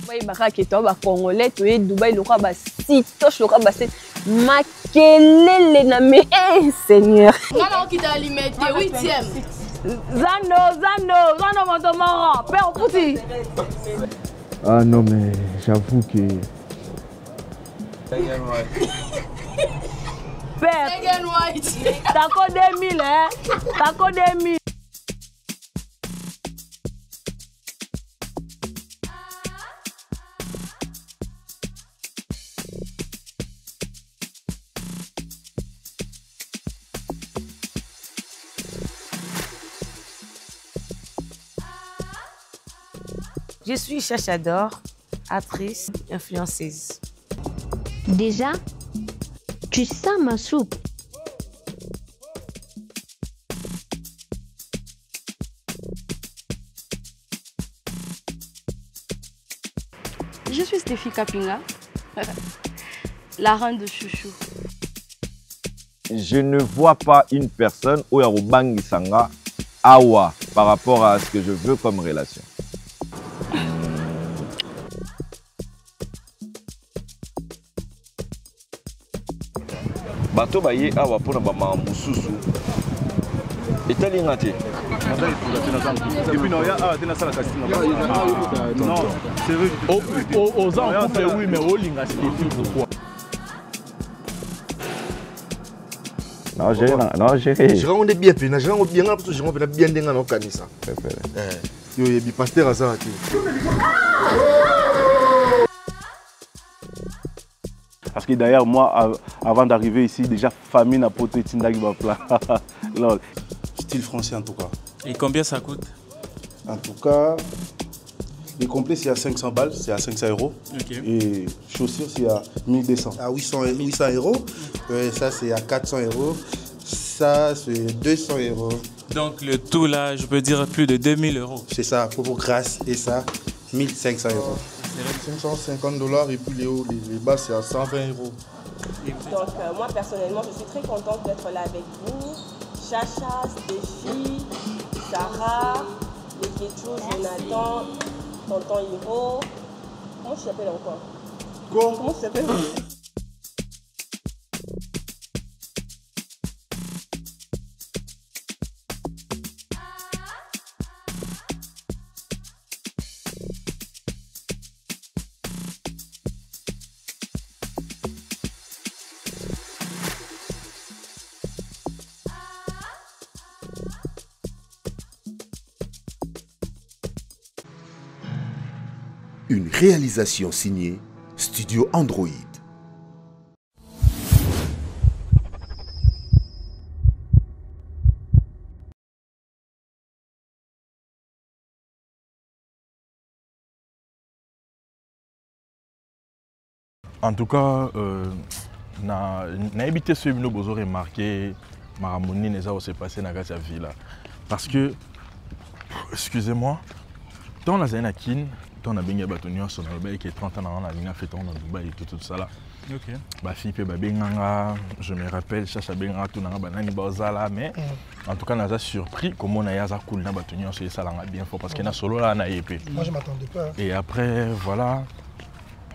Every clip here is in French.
Oui, bakaketo ba Congolais to e Dubaï le roi ba sitoche le roi ba c'est makelele na me Seigneur. Ngana qui t'a alimenté 8e. Zando Montomoro, père Pouti. Ah non mais j'avoue que Père, t'as quoi 2000 hein? T'as quoi 2000? Je suis Chachador, actrice, influenceuse. Déjà, tu sens ma soupe. Je suis Stéphie Kapinga, la reine de chouchou. Je ne vois pas une personne au Yarubangi Sanga Awa par rapport à ce que je veux comme relation. Bato baye awa pona ba mamususu etali ngate et puis non ya ah tena sala kasi non c'est vrai aux en couple oui mais au linga c'est pourquoi non j'ai je rends bien pena je rends bien parce que je rends bien denga na kanisa yo yebi pasteur azati. Parce que d'ailleurs, moi, avant d'arriver ici, déjà, famille n'a pas été plat. Style français en tout cas. Et combien ça coûte? En tout cas, les complets c'est à 500 balles, c'est à 500 €. Okay. Et chaussures c'est à 1200. À 800 €. Ça c'est à 400 €. Ça c'est 200 €. Donc le tout là, je peux dire plus de 2000 €. C'est ça, pour grâce et ça, 1500 €. 550 $ et puis les bas c'est à 120 €. Donc moi personnellement je suis très contente d'être là avec vous. Chacha, Stéphie, Sarah, les Kéchou, Jonathan, Tonton Hiro. Comment tu t'appelles encore? Comment tu t'appelles? Une réalisation signée Studio Android. En tout cas, na habité ce bino bozo remarqué maramoni neza s'est passé dans cette ville là parce que excusez-moi dans la zone Kin on a bien battu sur le qui est 30 ans dans la ligne fait on a Dubaï et tout ça là. OK. Ba fille pe ba benganga, je me rappelle chacha benga tout na banani bazala mais en tout cas on a surpris comment on a yaza cool na battu sur ça là bien fort parce que na solo là na épée. Moi je m'attendais pas. Et après voilà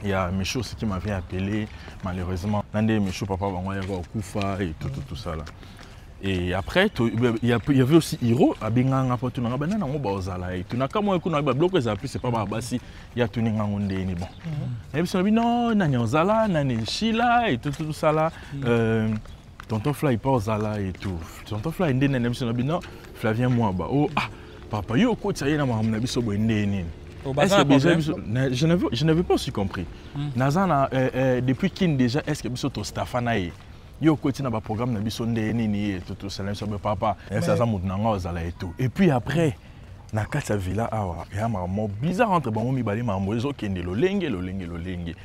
il y a Micho aussi qui m'avait appelé malheureusement. Nande Micho papa bango ya kufa et tout ça là. Et après, il y avait aussi Hiro, à Benganga, pour tout le monde, il y a Bazala. Et tout le monde, il y a bloqué, c'est pas Babasi, il y a tout le monde. Et puis, non, il y a Zala, il y a Sheila, et tout ça là. Tonton Fly, il pas Zala et tout. Tonton Fly, il y a non, Flavien, moi, oh, ah, papa, il y a un coup de ça, il y a un abisso, je n'avais pas aussi compris. Depuis qu'il déjà, est-ce que vous êtes au Stafanaï? Yo côté na ba programme na biso ndeni et tout ça là sur papa ça ça mutna ngozala et tout et puis après na kata villa awa ya maman bizarre entre bango mibali mambo ezo kende lo lenge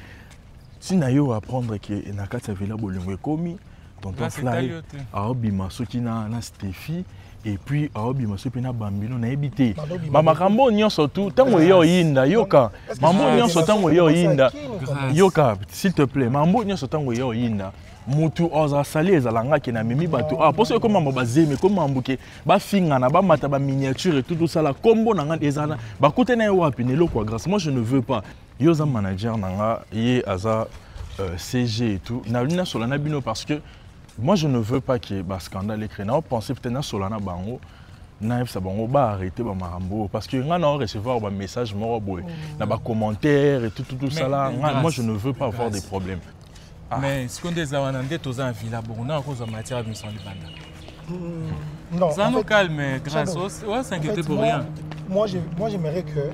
sina yo apprendre que na kata villa bolingo ekomi tonton Fly aobima soki na Stéphie et puis aobima soki na bambino na ebité mama kambo nyonso tout tango yo yinda yoka mambo nyonso tango yo yinda yoka s'il te plaît mambo nyonso tango yo yinda mutu oza sali ezalanga ke na mimi bato ah parce que comme mamba bazeme comme mambuke ba finga na ba mata ba miniature et tout ça la combo na ngana ezana ba kutena wapi nelo kwa grâce moi je ne veux pas Yoza manager nanga yé aza CG et tout. Na luna solana bino parce que moi je ne veux pas qu'il y ait un scandale écrit. Na pensé peut-être na solana bango. Naïf ça bango ba arrêter ba marambo parce que nga na recevoir ba message moro boy. Na ba commentaire et tout ça là. Moi je ne veux pas avoir des problèmes. Mais ce qu'on dit là, on a des choses en ville, on a cause de matière de mission de banda. Non. Ça nous calme, grâce au s'inquiéter pour rien. Moi, j'aimerais que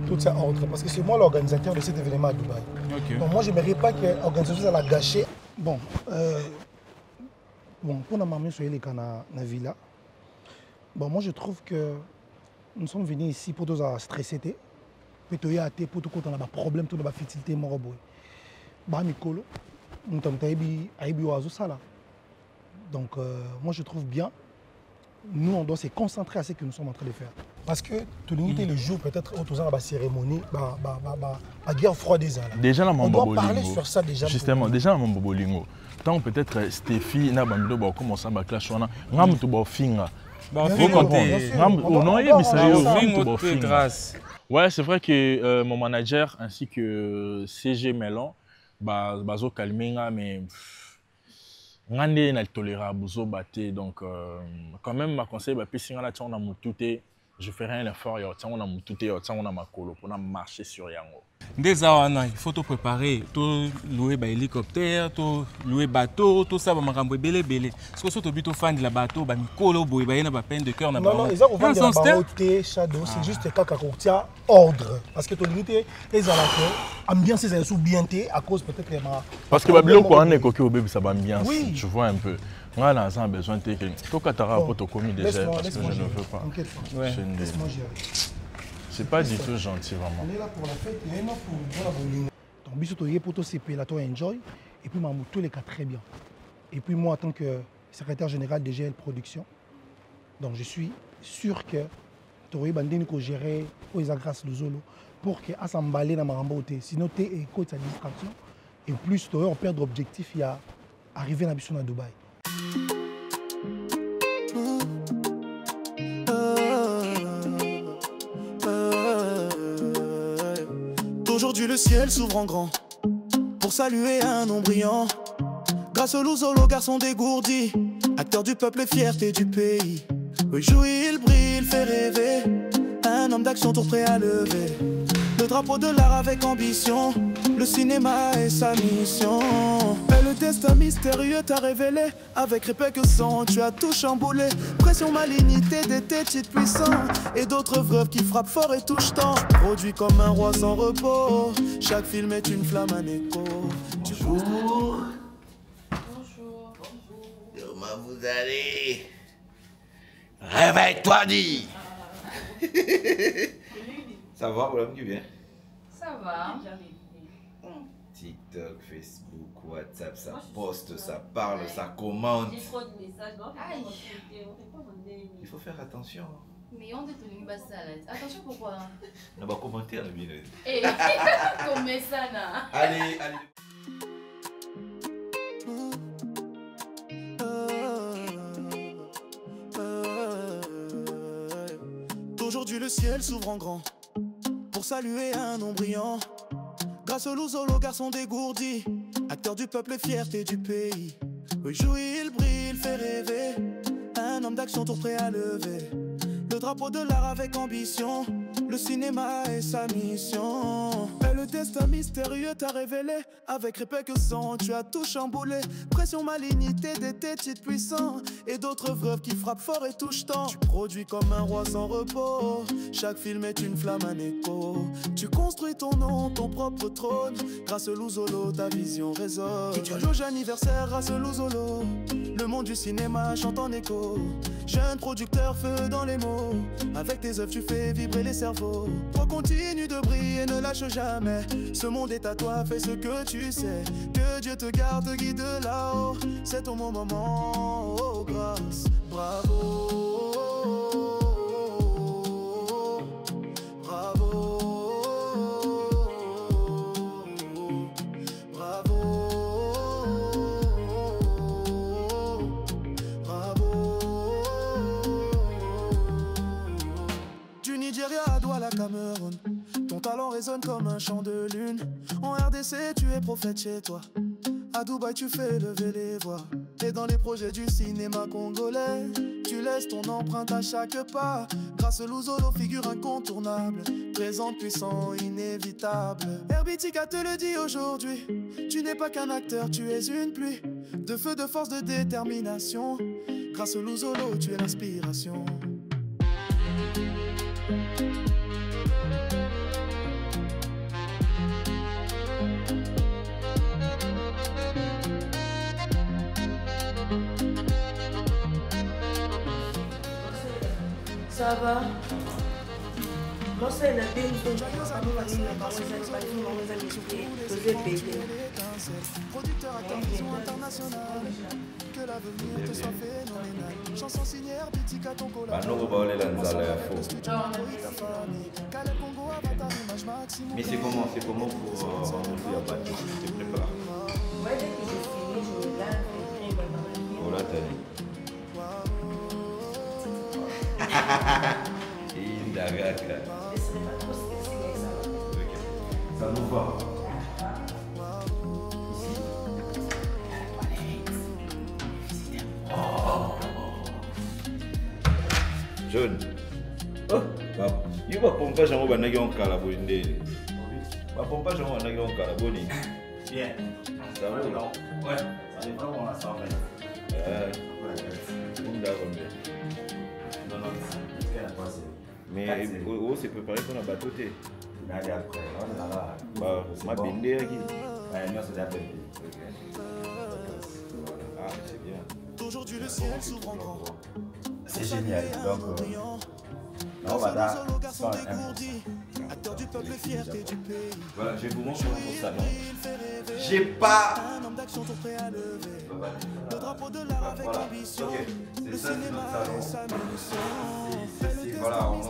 tout ça entre, parce que c'est moi l'organisateur de cet événement à Dubaï. Donc moi, j'aimerais pas que l'organisation ça la gâcher. Bon, pour la maman sur les canaux na villa. Bon, moi je trouve que nous sommes venus ici pour tous stresser, pour tout y aller, pour tout quand on a des problèmes, tout la fertilité moroboy. Bah Mikolo. Donc moi je trouve bien, nous on doit se concentrer à ce que nous sommes en train de faire. Parce que tout le monde le jour peut-être autour de la cérémonie, la guerre froide des années. Déjà on doit parler sur ça déjà. Justement, déjà dans mon bobolingo. Tant peut-être Stéphie na bamido ba commencer à clash wana, ngam to ba finga. Ouais, c'est vrai que mon manager ainsi que CG Melon bazo calminga mais ngande na tolérable zo baté donc quand même ma conseil ba pisinga la tona mutute je ferai un effort yo tona mutute yo tona makolo pour marcher sur yango. Déjà il faut tout préparer, tout louer ba hélicoptère, tout louer bateau, tout ça ba makambo belé parce que surtout bito fan de la bateau ba mikolo boy ba na ba peine de cœur na ba. Non, ils ont vendu la baroté shadow, c'est juste kaka ko tia ordre parce que to limité les alako ambiance c'est sous bienté à cause peut-être parce que ba biloko on est coquille au bébé ça ba ambiance, tu vois un peu. Moi là ça a besoin de tout katara pour to commis déjà parce que je ne veux pas. Laisse-moi gérer. C'est pas du tout gentil vraiment. On est là pour la fête, on est là pour la bowling. Donc biso to pour toi CP là toi enjoy et puis mamou tous les cas très bien. Et puis moi en tant que secrétaire général de GL Production, donc je suis sûr que tu vas gérer pour les grâce de Zolo pour que s'emballer dans marambo sinon tu es coach à distraction et plus tu vas perdre l'objectif il y a arriver à à Dubaï. Aujourd'hui le ciel s'ouvre en grand pour saluer un nom brillant. Grâce au Louzolo, garçon dégourdi, acteur du peuple et fierté du pays. Oui, jouit, il brille, il fait rêver, un homme d'action tout prêt à lever le drapeau de l'art avec ambition. Le cinéma est sa mission. Mais le destin mystérieux t'a révélé. Avec répète que sang, tu as tout chamboulé. Pression, malignité, des titres puissants et d'autres veuves qui frappent fort et touchent tant. Produit comme un roi sans repos. Chaque film est une flamme, un écho. Bonjour. Bonjour. Comment vous allez? Réveille-toi, dis. Ça va, voilà qui vient? Ça va. TikTok, Facebook, WhatsApp, ça poste, ça parle, ça commente. J'ai trop de messages. Il faut faire attention. Mais on est tenu bas salade. Attention pourquoi? On va commenter à la vidéo. Eh, comme ça là. Allez, allez. Aujourd'hui le ciel s'ouvre en grand pour saluer un nom brillant. Grâce au Louzolo, garçon dégourdi, acteur du peuple et fierté du pays. Oui, jouit, il brille, il fait rêver, un homme d'action tout prêt à lever le drapeau de l'art avec ambition. Le cinéma est sa mission. Mais le destin mystérieux t'a révélé. Avec répète que sang, tu as tout chamboulé. Pression, malignité, des titres puissants et d'autres veuves qui frappent fort et touchent tant. Tu produis comme un roi sans repos. Chaque film est une flamme, un écho. Tu construis ton nom, ton propre trône. Grâce au Louzolo, ta vision résonne. Joyeux anniversaire grâce au Louzolo. Le monde du cinéma chante en écho. Jeune producteur, feu dans les mots. Avec tes œuvres, tu fais vibrer les cerveaux. Toi continue de briller, ne lâche jamais. Ce monde est à toi, fais ce que tu sais. Que Dieu te garde, te guide là-haut. C'est ton moment, oh grâce, bravo. Bravo. Bravo. Bravo. Du Nigeria à Douala, Cameroun. Ton Ton talent résonne comme un chant de lune. En RDC, tu es prophète chez toi. À Dubaï, tu fais lever les voix. Et dans les projets du cinéma congolais, tu laisses ton empreinte à chaque pas. Grâce Luzolo, figure incontournable, présent, puissant, inévitable. Herbitica te le dit aujourd'hui, tu n'es pas qu'un acteur, tu es une pluie de feu, de force, de détermination. Grâce Luzolo, tu es l'inspiration. Ça va? Moi, c'est la peine que producteur, acteur, vision internationale. Que l'avenir te soit phénoménal. Chanson signée Herbitica, ton Mais c'est comment pour monter à bateau? Tu te prépares? Ouais, dès que j'ai fini, je me lave et puis Oh là, t'as dit. Ça nous va. John. Oh, il va pomper j'en vais naguer en calabonné. Va pomper j'en vais naguer en calabonné. Bien. Ça va non? Ouais. Ça dépend on a 120. Mais c'est préparé pour la bateau. Allez après, on est là. Ma bindé qui. Ouais, non, c'est d'après. Ah, c'est bien. Aujourd'hui le ciel s'ouvre en grand. C'est génial. Donc, non, voilà. Acteur du peuple, fierté du pays. Voilà, je vais vous montrer mon salon. J'ai pas. Un homme d'action tout prêt à lever. Le drapeau de l'art avec ambition. Le cinéma est sa mission. Voilà, on mange.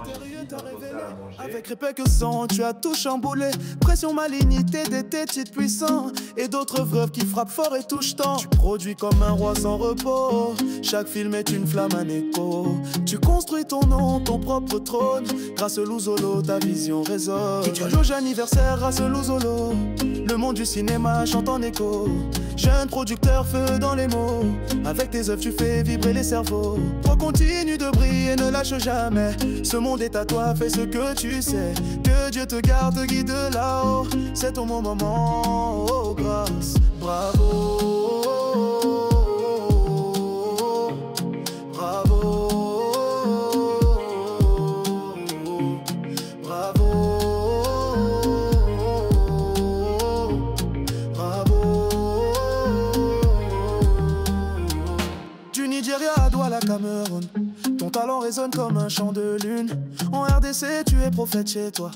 Avec répète que sang, tu as tout chamboulé. Pression, malignité, des tétites puissants. Et d'autres veuves qui frappent fort et touchent tant. Tu produis comme un roi sans repos. Chaque film est une flamme, un écho. Tu construis ton nom, ton propre trône. Grâce Luzolo, ta vision résonne. Joyeux anniversaire, grâce Luzolo. Le monde du cinéma chante en écho. Jeune producteur, feu dans les mots. Avec tes œuvres, tu fais vibrer les cerveaux. Toi, continue de briller, ne lâche jamais. Ce monde est à toi, fais ce que tu sais. Que Dieu te garde, te guide là-haut. C'est ton moment, oh grâce, bravo. Bravo. Bravo. Bravo. Du Nigeria à Douala, Cameroun. Ton talent résonne comme un chant de lune. En RDC, tu es prophète chez toi.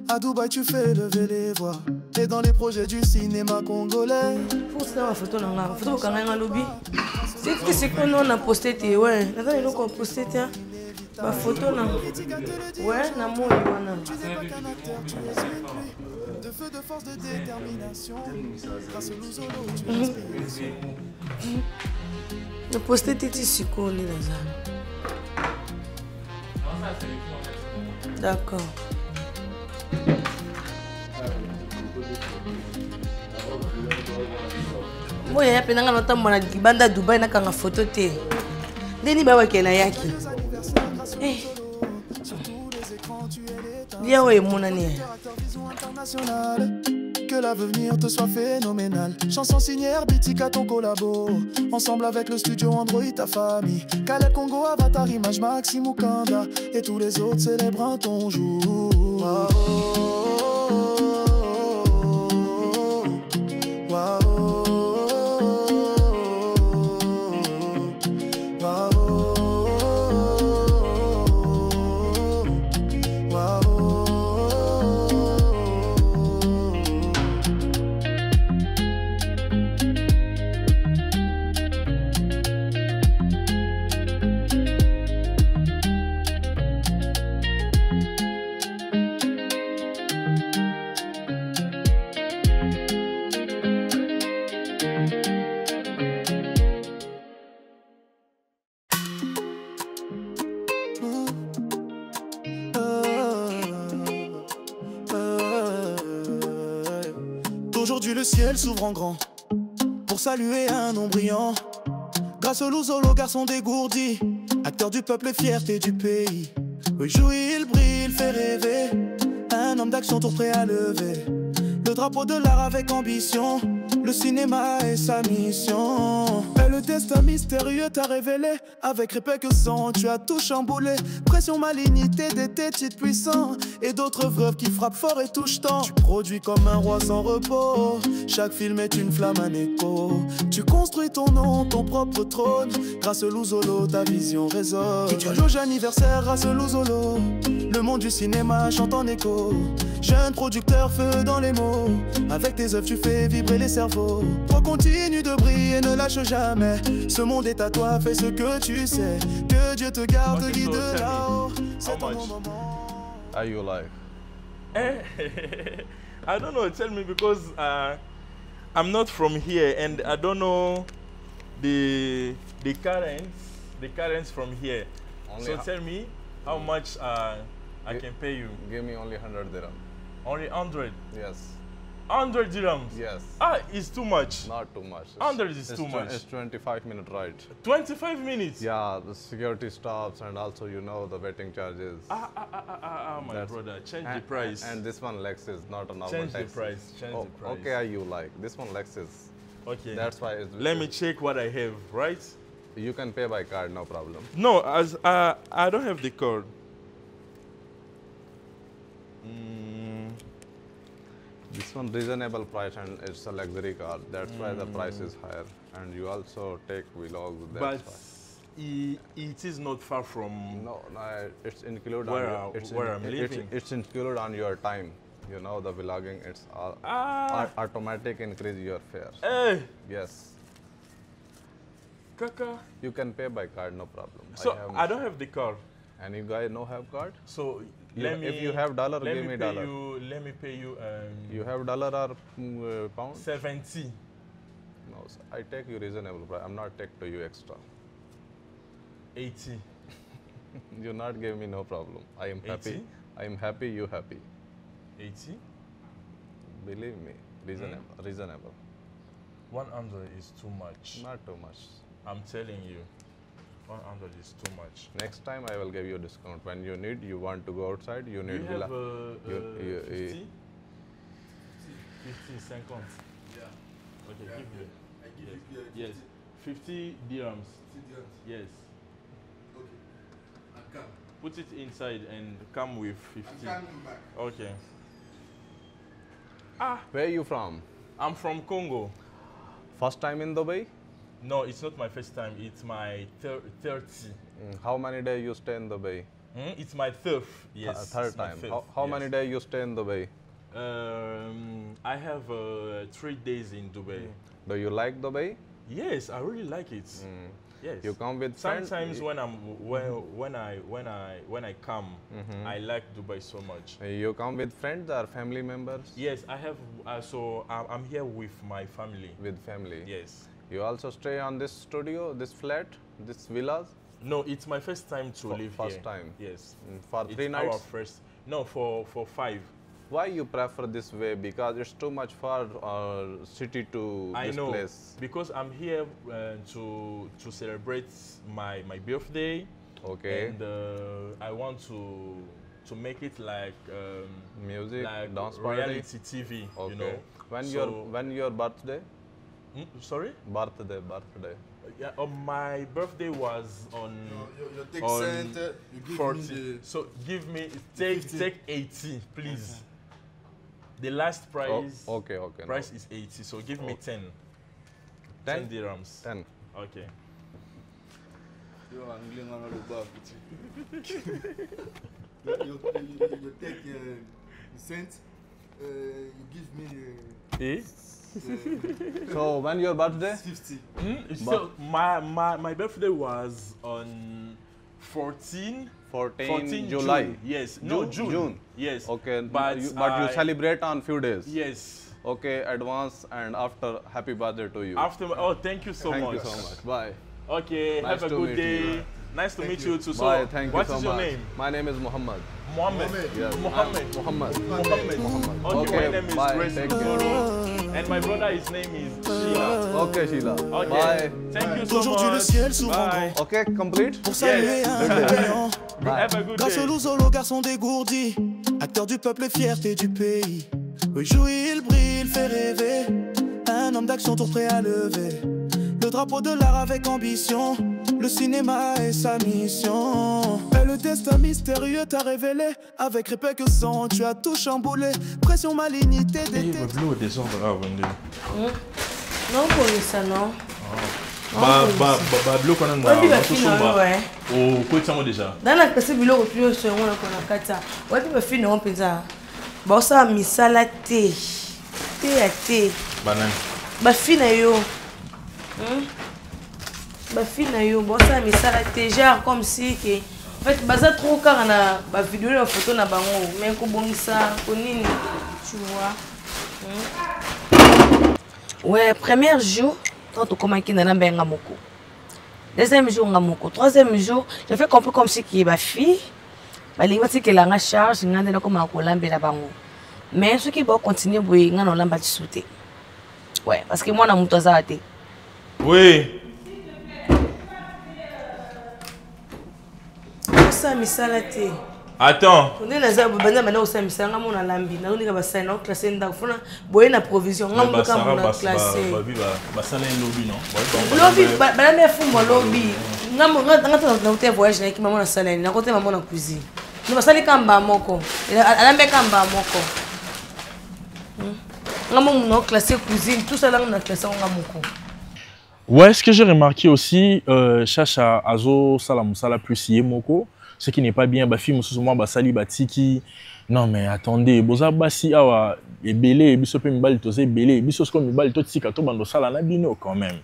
À Dubaï, tu fais lever les voix. Et dans les projets du cinéma congolais. Faut ça, ma photo, la photo, quand même, lobby. C'est qu'on a posté, ouais. Attends, ils ont posté, tiens. Ma photo, là. Ouais, la moi, tu n'es pas qu'un acteur, tu es une pluie de feu, de force, de détermination. Grâce au Luzolo, tu es l'inspiration. Le posté, t'es ici, qu'on est dans ça. D'accord. Moi, il y a plein de temps que je banda Dubaï na kanga photo te. Deni ba wake na yaki. Bien ouais mon année. Que l'avenir te soit phénoménal. Chanson signée Herbitica, ton collabo. Ensemble avec le studio Android, ta famille. Caleb Congo, Avatar, Image, Maxime Mukanda. Et tous les autres célèbrent ton jour. Wow. Wow. Aujourd'hui le ciel s'ouvre en grand pour saluer un nom brillant. Grâce au Louzolo, garçon dégourdi, acteur du peuple et fierté du pays. Oui, jouit, il brille, il fait rêver. Un homme d'action tout prêt à lever le drapeau de l'art avec ambition. Le cinéma est sa mission. Et le destin mystérieux t'a révélé. Avec répétition, tu as tout chamboulé. Pression, malignité, des titres puissants et d'autres veuves qui frappent fort et touchent tant. Tu produis comme un roi sans repos. Chaque film est une flamme, un écho. Tu construis ton nom, ton propre trône. Grâce au Louzolo, ta vision résonne. Joyeux anniversaire grâce au Louzolo. Le monde du cinéma chante en écho. Jeune producteur, feu dans les mots. Avec tes œuvres, tu fais vibrer les cerveaux. Toi continue de briller, ne lâche jamais. Ce monde est à toi, fais ce que tu sais. Que Dieu te garde, guide là-haut. C'est ton moment. Are you like? I don't know. Tell me, because I'm not from here and I don't know the currents from here. Only so tell me how much I can pay you. Give me only 100 dirham. Only 100? Yes. 100 dirhams? Yes. Ah, it's too much. Not too much. 100 is too much. It's 25-minute ride. 25 minutes? Yeah, the security stops and also, you know, the waiting charges. My brother, change the price. And this one Lexus, not a normal Change taxi. the price, change the price. Okay, you like. This one Lexus. Okay. That's why it's... Let me check what I have, right? You can pay by card, no problem. No, as I don't have the card. This one reasonable price and it's a luxury car. That's why the price is higher. And you also take vlogs. But it is not far from. No, it's included. Where I'm living. It's included on your time. You know the vlogging. It's automatic increase your fare. Hey. Yes. Kaka. You can pay by card, no problem. So I don't have the card. Any guy no have card? So if you have dollar, give me dollar. Let me pay you. You have dollar or pound? 70. No, I take you reasonable price. I'm not take to you extra. 80. You not give me no problem. I am 80? happy. I am happy. You happy. 80. Believe me, reasonable. 100 is too much. Not too much. I'm telling you. 100 is too much. Next time I will give you a discount. When you need, you want to go outside, you need. You have 50? 50 seconds. Yeah. Okay, Yeah. give me. I give you Yes. 50 dirhams. 50 dirhams. Yes. Okay. And come. Put it inside and come with 50. I'm coming back. Okay. Where are you from? I'm from Congo. First time in Dubai? No, it's not my first time. It's my 30. How many days you stay in Dubai? It's my third. Yes. Third it's my time. fifth, How yes. many days you stay in Dubai? I have 3 days in Dubai. Do you like Dubai? Yes, I really like it. Yes. You come with friends? Sometimes when I come, I like Dubai so much. You come with friends or family members? Yes, I have. So I'm here with my family. With family. Yes. You also stay on this studio, this flat, this villas? No, it's my first time to live here. First time? Yes. For it's 3 nights? Our first. No, for 5. Why you prefer this way? Because it's too much far city to this place. Because I'm here to celebrate my birthday. Okay. And I want to make it like music, like dance reality party? TV. Okay. You know. When your birthday? Sorry? Birthday. Yeah, my birthday was on. You take on cent, you give 40. me the So give me take 80, please. The last price. Okay. Price is 80. So give me 10. 10 dirhams. 10. Okay. You take cent. You give me. So when your birthday? 50. So my birthday was on 14 July. June. Yes. No, June. Yes. Okay. But you celebrate on few days. Yes. Okay. Advance and after happy birthday to you. After. Oh, thank you so much. Thank you so much. Bye. Okay. Nice have a to good meet day. you. Nice to meet you too. So, Bye, thank you what so is your much. name? My name is Muhammad. Mohammed. Yes. Mohammed. Muhammad. Okay, my name is bye. Grace Thank Zoro. And my brother, his name is Sheila. Okay, Sheila. Okay. Bye. Thank you so Aujourd'hui, le much. ciel s'ouvre en Bye. grand. Okay, complete? Pour saluer un brillant. Have a good Grâce au day. Louzolo, garçon dégourdi, acteur du peuple et fierté du pays. Oui, jouit, il brille, il fait rêver. Un homme d'action tout prêt à lever. Le drapeau de l'art avec ambition. Le cinéma est sa mission. Et le destin mystérieux t'a révélé. Avec répète que sang, tu as tout chamboulé. Pression, malignité, Hey, but blue désordre avant Non, pour ça, non. Blue qu'on a Ouais, au côté déjà. Dans la classe biloko plus sur on a kata. Ouais, tu peux finir on pizza. Bon ça misala té. Té à té. Banane. Ba fina yo. Ba fina yo, bon ça misala té genre comme si que en fait baza trop car na ba vidéo la photo na bango mais ko bongisa ko nini tu vois. Ouais, premier jour quand tu commences na benga moko. Deuxième jour, troisième jour, je fais comprendre comme si qui est ma fille. Je vais dire a charge, je vais comme un collambe là-bas. Mais ce qui va continuer, c'est que je vais sauter. Ouais, parce que moi, je suis arrêté. Oui. Ça, mais ça, là, attends. On est dans un banda, maintenant, on s'est mis ça, on a l'ambi. On est dans un classé, on a une provision. On a classé. Ça, c'est un lobby, non? Lobby, je suis un lobby. Je suis un voyage avec maman salle, je suis maman en cuisine. Je suis allé à Moko. Je suis allé à Moko. Je suis classé cuisine, tout ça là, on a classé en Moko. Ouais, ce que j'ai remarqué aussi, Chacha Azo Salamoussala plus Yemoko, ce qui n'est pas bien, bah film souvent bah sali batiki. Non mais attendez, boza basi awa ebele biso pe mibali tozé belé biso sko mibali to tika to bando sala na bino quand même.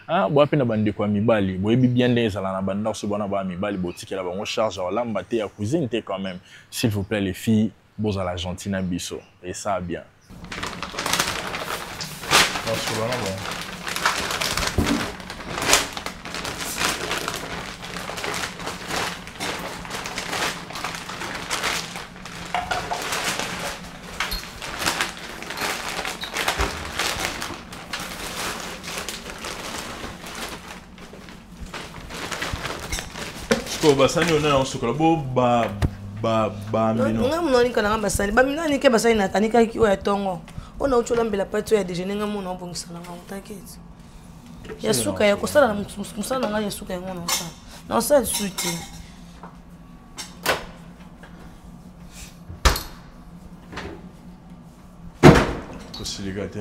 Ah bo apena bande kwa mibali, bo ebi bien des ala na banda so bona ba mibali bo tikela ba on charge la mbate ya cuisine te quand même. S'il vous plaît les filles, boza la gentille na biso et ça bien. Non, c'est bon. Basani on a un chocolat beau ba mino. Non non ni kana basani. Ba mino ni ke basani na tanika ki o ya tongo. Ona uchola mbela patu ya déjeuner ngamu na obongisa na ngamu t'inquiète. Ya suka ya kosala na musala nga ya suka yango na sa. Na sa suite. Aussi les gâteaux.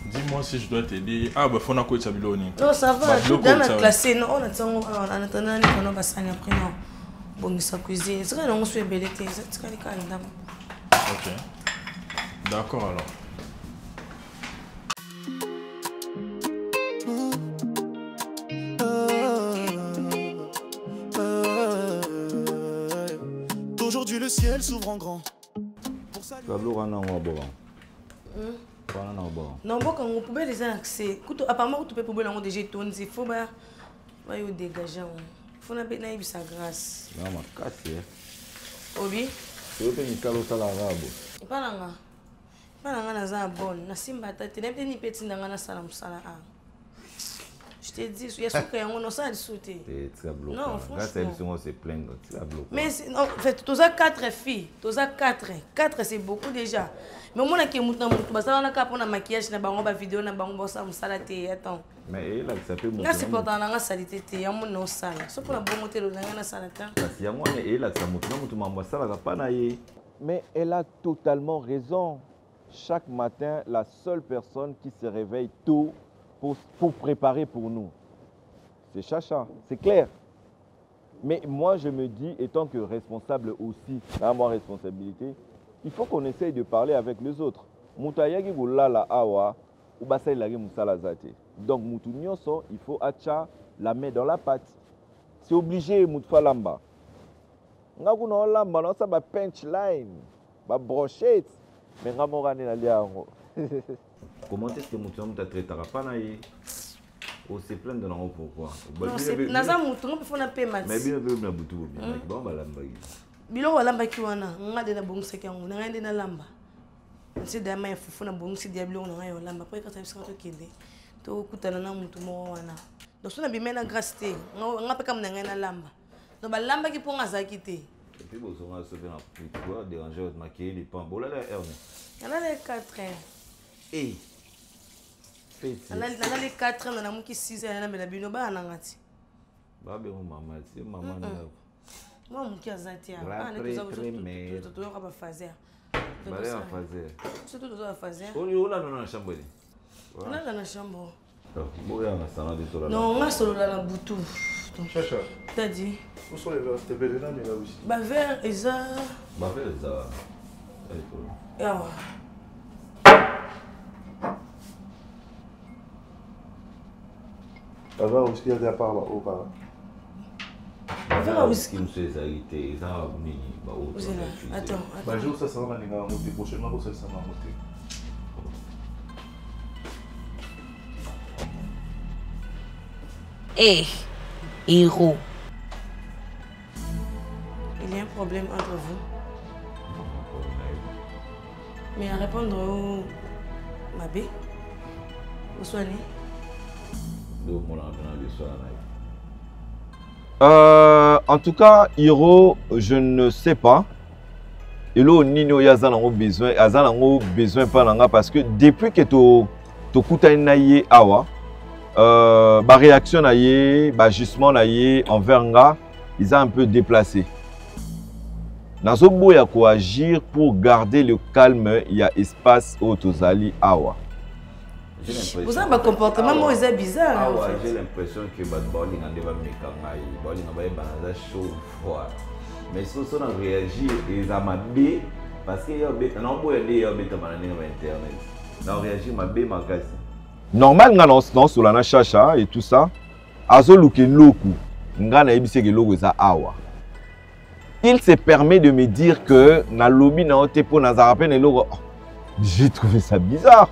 Dis-moi si je dois t'aider. Ah, bah, faut qu'on ait Biloni. Non, ça va. Tout dans la classe, non, on attend, on attend, on va s'en après, non. Bon, sa cuisine. C'est vrai, on se fait belle été. C'est quand même. Ok. D'accord, alors. Aujourd'hui, le ciel s'ouvre en grand. Non, bon, quand on pouvait les accès, apparemment, tu peux pouvoir les déjà tourner, il faut bah, y dégager. Il faut n'avoir pas sa grâce. Non, ma casse. Obi. Tu peux me caler ça là, rabo. Pas là, pas là, na za bonne. Na simba tati, n'aime ni petit na na salam sala. Je te dis, il y a ce qu'il y a on ça de sauter. Non, franchement. C'est plein de mais en fait, tu as 4 filles, tu as 4. 4 c'est beaucoup déjà. Mais moi qui monte ça on a cap on a maquillage na bango ba vidéo na bango ça musala te attends. Mais là ça peut monter. Là c'est pourtant na salité te ya mon no sala. So pour la bon monter na sala ta. Parce ya moi et là ça monte na mama sala pas na ye. Mais elle a totalement raison. Chaque matin, la seule personne qui se réveille tôt pour préparer pour nous, c'est Chacha, c'est clair. Mais moi, je me dis, étant que responsable aussi, à ma responsabilité, il faut qu'on essaye de parler avec les autres. Moutayagi la awa, ou basay lagi musala zate. Donc, moutou nyonso, il faut acha la main dans la pâte. C'est obligé, moutfa lamba. Ngaku na lamba, non ça ba punchline, ba brochette, mais ngamorane na liango. Comment est-ce que moutou t'a traité pas na ye? On se plaint de non pourquoi. Naza mutu on peut faire un paiement. Mais bien na butu bien. Bon balamba. Bilo walamba ki wana ngade na bongisa kyangu na ngende na lamba. C'est des mains fou na bongisi diablo on ngayo lamba après quand ça se rend kende. To kutana na mutu mo wana. Donc so na bimena gracité. Nga pe kam na ngena lamba. Donc ba lamba ki ponga zakité. Et puis bon on va se faire un petit quoi déranger de maquiller les pans. Bon là Ernest. On a les 4 ans. Eh. On a les 4 ans on a mon qui 6 ans na bela bino ba na ngati. Ba be maman, c'est maman na. Moi mon qui azatia. Ah ne tu dois pas faire. Balé en fazer. C'est tout à fazer. On y a dans la chambre. On a dans la chambre. Bon, il y a un salon de toilette. Non, on a solo dans la boutou. Chacha. T'as dit? Où sont les verres? T'es belle là, mais là aussi. Bah, verre, et ça. Bah, verre, ça. Ah Ça va, où est-ce qu'il y a des apparts là-haut, par là? Verre, où est-ce qu'il nous a été? Ça a mis. Attends. Bah, je sais ça va aller à monter. Prochainement, vous savez ça va monter. Eh, héros. Il y a un problème entre vous. Mais à répondre au Mabé, vous soignez. En tout cas, Hiro, je ne sais pas. Et là, Nino Yazan besoin parce que depuis que tu as awa, ma réaction ma jugement envers nga, ils ont un peu déplacé. Nazobo ya ko agir pour garder le calme, il y a espace au Tozali awa. Vous avez un comportement bizarre. J'ai l'impression que Bowling a déjà mis Bowling a chaud froid. Mais si on a réagi, ils ont mabé parce que on réagi mabé magasi. Normal non sur la chacha et tout ça. Azo luke loku ngana ebise ke logo za awa. Il se permet de me dire que na lobby na otepo na zarape na logo. J'ai trouvé ça bizarre.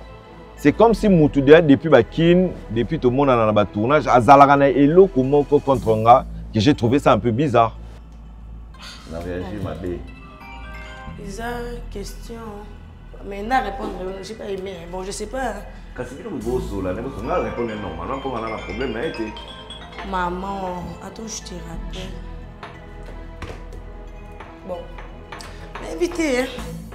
C'est comme si Moutoudia depuis Bakin, depuis tout le monde dans le tournage, Azalagana et Loko Moko contre nga, que j'ai trouvé ça un peu bizarre. On a réagi ma bé. Bizarre question. Mais n'a répondre, je n'ai pas aimé. Bon, je sais pas. Quand c'est que vous bossez là, on a répondu normalement comme on a un problème a été. Maman, attends, je te rappelle. Bon. Mais évitez, hein.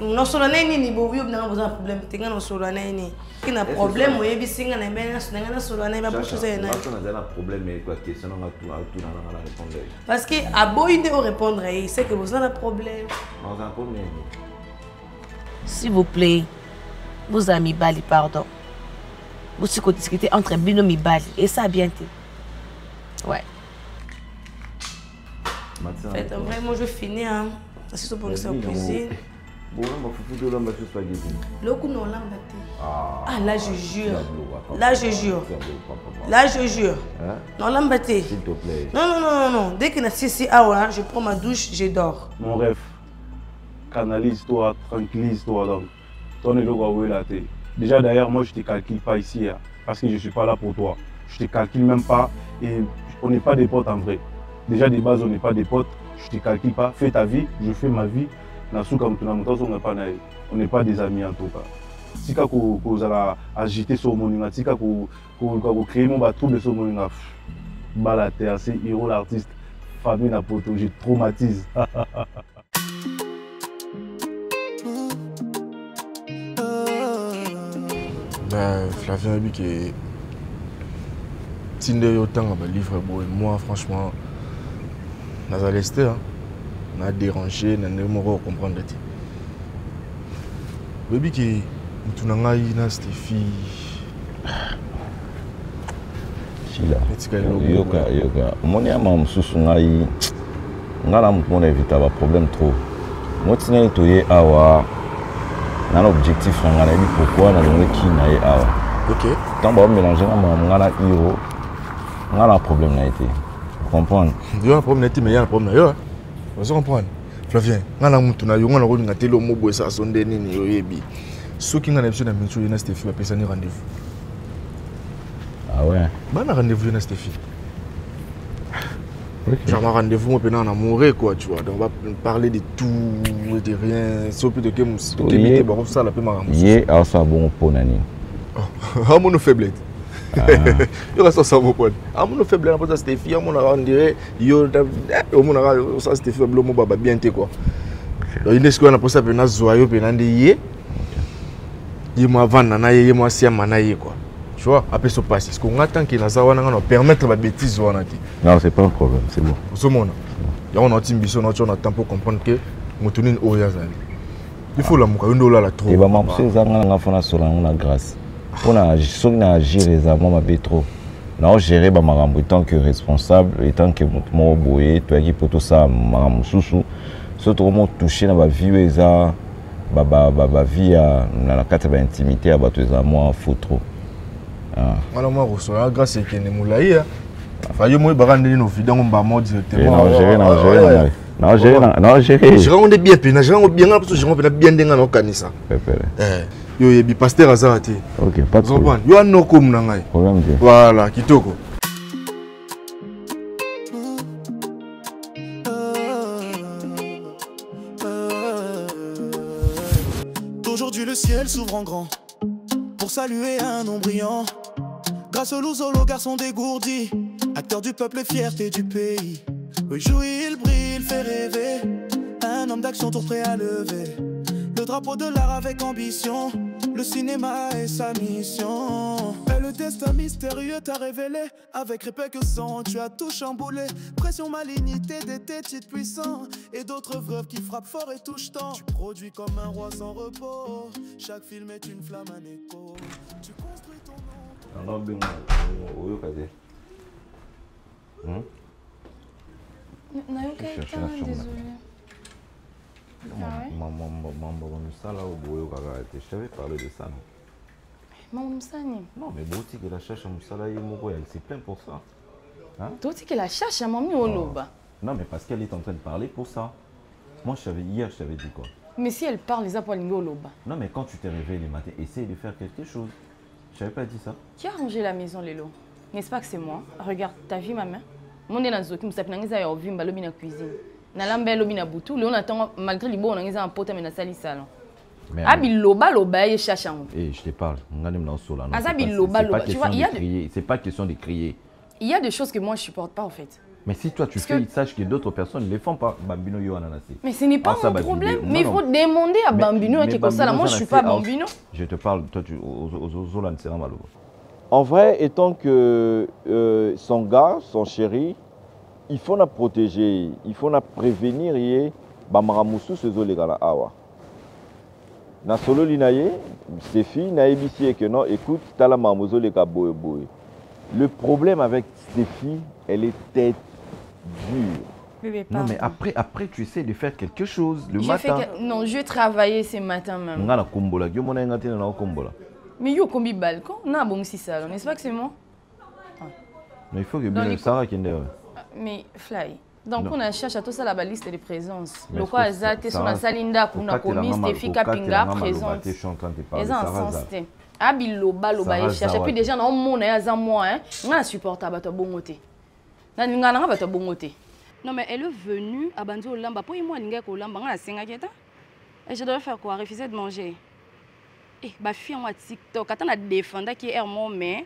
Non solo na ni bo yo na besoin problème tenga no solo na ni kina problème o yebi singa na mbena na solo na ba pour ça na on a un problème mais quoi question on a tout na répondre parce que a boy de répondre c'est que vous avez un problème on a un problème s'il vous plaît vos amis Bali pardon vous se discuter entre binomi Bali et ça bien été ouais fait vraiment je finis hein. C'est pour ça cuisine. Bon, on va foutre de l'homme spaghetti. L'eau non l'embêté. Ah là je jure. Là je jure. Là je jure. Non l'embêté. S'il te plaît. Non. Dès qu'il y a 6 heures, je prends ma douche, je dors. Mon rêve. Canalise-toi, tranquillise-toi donc. Ton éloignement là t'es. Déjà d'ailleurs moi je te calcule pas ici parce que je suis pas là pour toi. Je te calcule même pas et on n'est pas des potes en vrai. Déjà de base on n'est pas des potes. Je te calcule pas, fais ta vie, je fais ma vie. On n'est pas des amis en tout cas. Si vous avez agité sur mon nom, si vous avez créé mon trouble sur mon nom, Balater, c'est Hiro l'artiste, famille Napoto, je traumatise. Flavien a dit que Tinder autant un livre, moi franchement, dans l'Est, on a dérangé, on a comprendre. Baby qui nous avons eu cette fille. Yoka. Mon ami Moussousungaï, on a évité un problème trop. Moi, je suis dit awa, un objectif, on a dit pourquoi on a donné qui n'a eu awa. Ok. Tant que on mélange, on a hiro, on a un problème n'a été. Vous comprenez? Il y a un problème, mais il y a un problème d'ailleurs. Vous comprenez? Flavien, on a un peu de temps, on a ça sonde nini yoyebi. Ceux qui ont besoin de mettre une rendez-vous. Ah ouais. Bah, on a rendez-vous avec Stéphie. Genre, on a rendez-vous, on en amoureux, quoi, tu vois. Donc, on va parler de tout et de rien. C'est au plus de que ça, la paix m'a remboursé. Yé, alors ça bon pour Nani. Ah, mon faiblesse. Il reste ça, mon pote. Ah, mon faiblesse, on a Stéphie, on a rendu, on a ça, Stéphie, on a bien été, quoi. Donc, il y a ce qu'on a posé à Pénas Zoyo, Pénas de Yé. Il m'a vendu, il m'a si amanaï, quoi. Tu vois, après ce passe, ce qu'on attend qu'il y ait un permettre la bêtise. Non, c'est pas un problème, c'est bon. Ce moment, il y a un ambition, on a temps pour comprendre que nous tenons au Yazan. Il faut la mouka, une dollar la trop. Et bah, moi, c'est ça, on a fait sur la grâce. On a géré les amants, mais trop. On a géré ma en tant que responsable, et tant que mon boy, toi qui peux tout ça, ma sous-sous, surtout comment toucher dans ma vie, ma vie, dans la carte d'intimité, à battre les amants, faut trop. Voilà, moi, je suis grâce à Ken Moulaïa. Enfin, je suis barré nos vidéos, on va me dire. Non, gérer. Je rends bien, je rends bien, parce que je rends bien dans nos canisa. Yo, il y a pasteur Azarati. Ok, pas de problème. Yo, no comme nangai. Voilà, kitoko. Aujourd'hui, le ciel s'ouvre en grand pour saluer un nom brillant. Grâce au Louzolo, garçon dégourdi, acteur du peuple et fierté du pays. Oui, jouit, il brille, il fait rêver. Un homme d'action tout prêt à lever le drapeau de l'art avec ambition. Le cinéma est sa mission. Et le destin mystérieux t'a révélé. Avec répète que sang, tu as tout chamboulé. Pression, malignité, des titres puissants. Et d'autres veuves qui frappent fort et touchent tant. Tu produis comme un roi sans repos. Chaque film est une flamme, un écho. Tu construis ton nom. Non, bien, désolé. Je t'avais parlé de ça. Non, mais Bouti que la cherche à Moussala, c'est plein pour ça. Hein? Bouti que la cherche à Mami Oloba. Non, mais parce qu'elle est en train de parler pour ça. Moi, hier, je t'avais dit quoi? Mais si elle parle, les apolingo Oloba. Non, mais quand tu t'es réveillé le matin, essaye de faire quelque chose. Je t'avais pas dit ça. Qui a rangé la maison, Lélo? N'est-ce pas que c'est moi? Regarde, t'as vu ma main? Mon nez dans le qui s'appelle Nangisa et Ovimba, l'obin à cuisine. Nalambe l'obin à boutou, Léon attend malgré les beaux, Nangisa en pote, mais na sali salon. Abi loba loba et chachang. Eh, je te parle. Tu vois, c'est pas question de crier. Il y a des choses que moi je supporte pas en fait. Mais si toi tu fais, sache que d'autres personnes ne les font pas. Bambino yo ananasi. Mais ce n'est pas mon problème. Mais il faut demander à Bambino qui est comme ça. Moi je suis pas Bambino. Je te parle, toi tu aux Zolan c'est mal. En vrai, étant que son gars, son chéri, il faut la protéger, il faut la prévenir et bamaramusu ce zolegala awa. Na solo linaye, Stéphie na ébissé que non, écoute, tala mamozo le kaboye boye. Le problème avec Stéphie, elle est tête dure. Non mais après tu essaies de faire quelque chose le matin. Non, je vais travailler ce matin même. On a la kombola, yo mona ngati na kombola. Mais yo kombi balcon, na bon si ça, n'est-ce pas que c'est moi? Mais il faut que bien Sarah qui est. Mais Fly. Donc on a cherché à tout ça la liste de présence. Le quoi azate sur la salinda pour na commis Stéphie Kapinga présente. Les enfants c'était. Abilo baloba et cherche puis déjà on mon à moi hein. On a supportable to bongoté. Na ninga na ba to bongoté. Non mais elle est venue à Banzo Lamba pour moi ninga ko lamba na senga keta. Et je devais faire quoi? Refuser de manger. Eh ba fille en TikTok attends la défendre qui est mon mais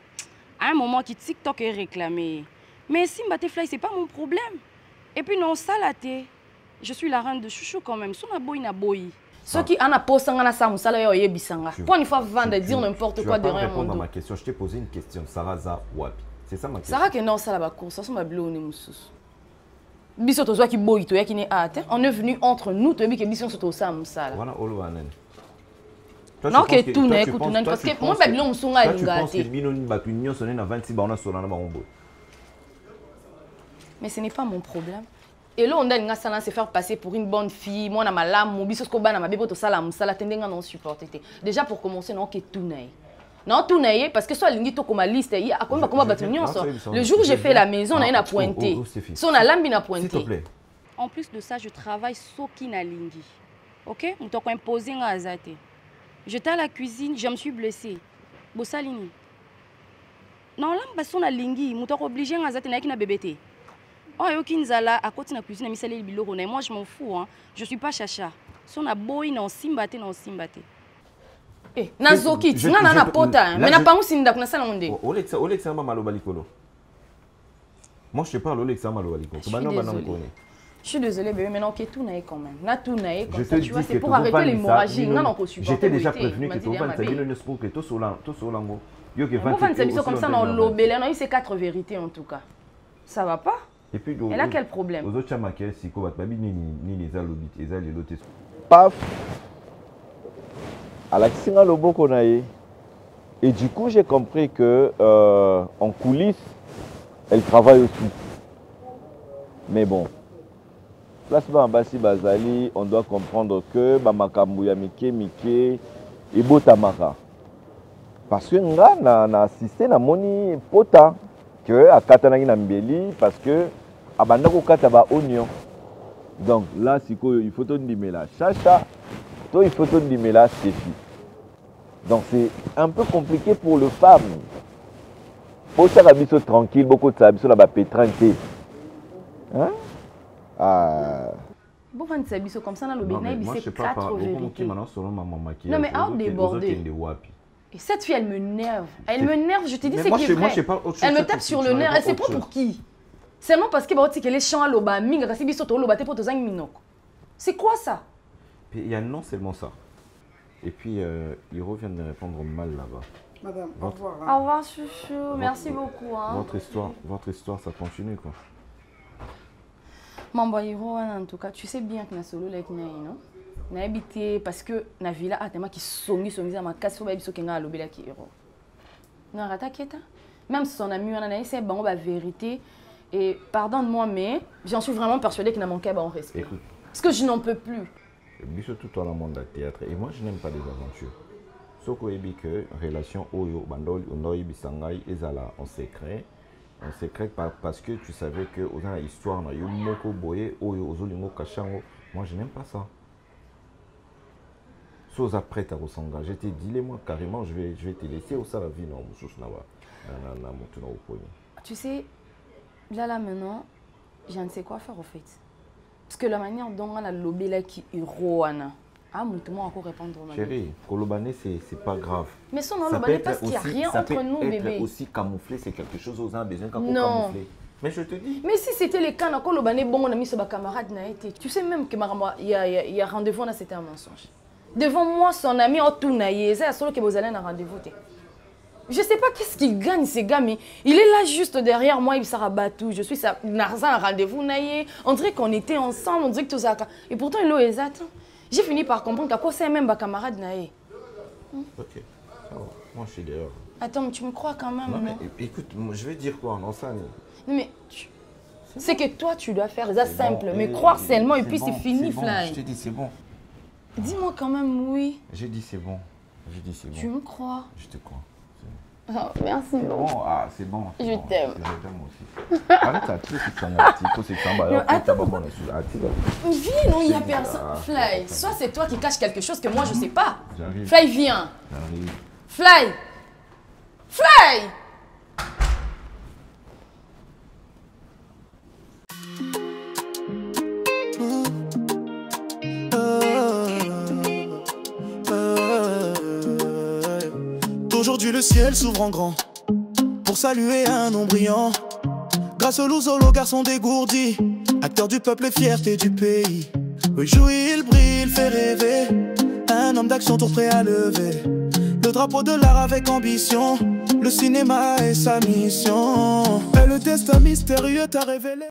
à un moment qui TikTok est réclamé. Mais si Mbaté Fly c'est pas mon problème. Et puis non ça là je suis la reine de chouchou quand même. Son aboy na boy. Ceux qui en a posé en a ça musala yo yebisanga. Pour une fois vendre dire n'importe quoi derrière mon dos. Répondre à ma question, je t'ai posé une question. Sarah za wapi? C'est ça ma question. Sarah que non ça là ba course, ça sont ma bleu ni mususu. Biso to zo ki boy to ya ki ni ate. On est venu entre nous to bi que biso to ça musala. Voilà olo anen. Non que tout n'est écoute non parce que moi ba bleu musunga ngate. Tu penses que bino ni ba union sonné na 26 ba on a solana ba ngombo. Mais ce n'est pas mon problème. Et là, on a se faire passer pour une bonne fille. Moi, on a ma lame, mon biso, ma bébé, tout ça, la tendance non supporté. Déjà, pour commencer, non, que tout n'est. Non, tout n'est parce que soit l'ingi to comme liste, il y a comment battre le jour où j'ai fait la maison, on a une pointé. Son a lambi na pointé. S'il te plaît. En plus de ça, je travaille soki na lingi. OK? On t'a imposé un azate. J'étais à la cuisine, je me suis blessée. Bossalini. Non, là, parce qu'on a lingi, mouton obligé à zater na bébé. Oh, yo kinzala à côté de la cuisine, mais c'est le biloko. Moi, je m'en fous, hein. Je suis pas chacha. Si on a boy, non simbate, non simbate. Eh, nazoki, tu n'as pas pota, mais n'a pas un sinda, qu'on a ça là on dit. Olexa malo balikolo. Moi, je te parle Olexa malo balikolo. Je suis désolée, bébé, mais non, ok, tout n'a quand même. Là, tout n'a comme ça, tu vois, c'est pour arrêter l'hémorragie. Non, non, j'étais déjà prévenu que tu vas pas le ne spoke, tout sur l'ango. Vous faites ça comme ça dans l'obélé, on a eu ces 4 vérités en tout cas. Ça va pas? Et puis, elle a quel problème? Aux autres chamaquets, si quoi, ni les alobit, les alobit. Paf! À la Xinga Lobo qu'on a eu. Et du coup, j'ai compris que en coulisses, elle travaille aussi. Mais bon, place Bambasi Bazali, on doit comprendre que Bamakambuya Mike et Botamaka. Parce que nous avons assisté à Moni Pota, que à Katanagi Nambeli, parce que à Bandako Kataba Oignon. Donc là, il faut te dire là, Chacha, il faut te dire là, Stéphie. Donc c'est un peu compliqué pour le femme. Pour ça, Rabiso tranquille, beaucoup de Sabiso là-bas pétrinté. Hein? Bon, on s'habille comme ça dans le bénin, c'est 4 vérités. Non, mais à déborder. Et cette fille, elle me nerve. Elle me nerve, je te dis, c'est qui est vrai. Elle me tape sur le nerf. Elle se prend pour qui? Seulement parce qu'elle est chiant à l'oba, minga, si biso to l'oba, t'es pour te zang minok. C'est quoi ça? Il y a non seulement ça. Et puis, il revient de répondre mal là-bas. Madame, au revoir. Au revoir, chouchou. Merci beaucoup. Votre histoire, ça continue, quoi. Mon boyro, en tout cas, tu sais bien que na solo like non? Na habité parce que na villa a tellement qui songi à ma casse faut biso kenga lobela ki héros. Na rata kieta. Même son ami on a essayé bon la vérité et pardonne-moi mais j'en suis vraiment persuadée qu'il n'a manqué bon respect. Écoute, parce que je n'en peux plus. Biso tout dans le monde du théâtre et moi je n'aime pas les aventures. Soko ebi que relation oyo bandol onoi bisangai ezala en secret. En secret parce que tu savais que dans l'histoire na yo moko boye oyo ozolingo kashango. Moi je n'aime pas ça. Sois prête à s'engager. Je t'ai dit, moi carrément, je vais te laisser au la vie. Tu sais, là maintenant, je ne sais quoi faire au fait. Parce que la manière dont on a lobé là qui est roana, ah, mon tour encore répondre au chérie, Kolobane, c'est pas grave. Mais son lobane parce qu'il n'y a rien entre nous, bébé. Ça peut aussi camouflé, c'est quelque chose aux uns besoin camoufler. Mais je te dis. Mais si c'était le cas, quand Kolobane, bon, on a mis sur ma camarade, tu sais même que il y a rendez-vous, c'était un mensonge. Devant moi, son ami, c'est solo que vous allez à un rendez-vous. Je ne sais pas qu'est-ce qu'il gagne, ces gars, mais il est là juste derrière moi, il s'est battu. Je suis à un rendez-vous. On dirait qu'on était ensemble, on dirait que tout ça. Et pourtant, il est exact. J'ai fini par comprendre qu'à quoi c'est même ma camarade. Ok, ça va. Moi, je suis dehors. Attends, mais tu me crois quand même, non? Écoute, je vais dire quoi, non, ça. Non, mais c'est que toi, tu dois faire ça simple. Mais croire seulement, et puis c'est fini, Fly. Je te dis, c'est bon. Dis-moi quand même oui. J'ai dit c'est bon. J'ai dit c'est bon. Tu me crois? Je te crois. Oh, merci beaucoup. Bon, ah, c'est bon. Je t'aime. Je t'aime aussi. Arrête à tout, c'est ça. Attends. Viens, non, il n'y a personne. Fly, soit c'est toi qui caches quelque chose que moi je ne sais pas. J'arrive. Fly, viens. J'arrive. Fly. Fly. Aujourd'hui le ciel s'ouvre en grand pour saluer un nom brillant. Grâce au Louzolo, garçon dégourdi, acteur du peuple et fierté du pays. Oui, jouit, il brille, il fait rêver. Un homme d'action tout prêt à lever le drapeau de l'art avec ambition. Le cinéma est sa mission. Et le destin mystérieux t'a révélé.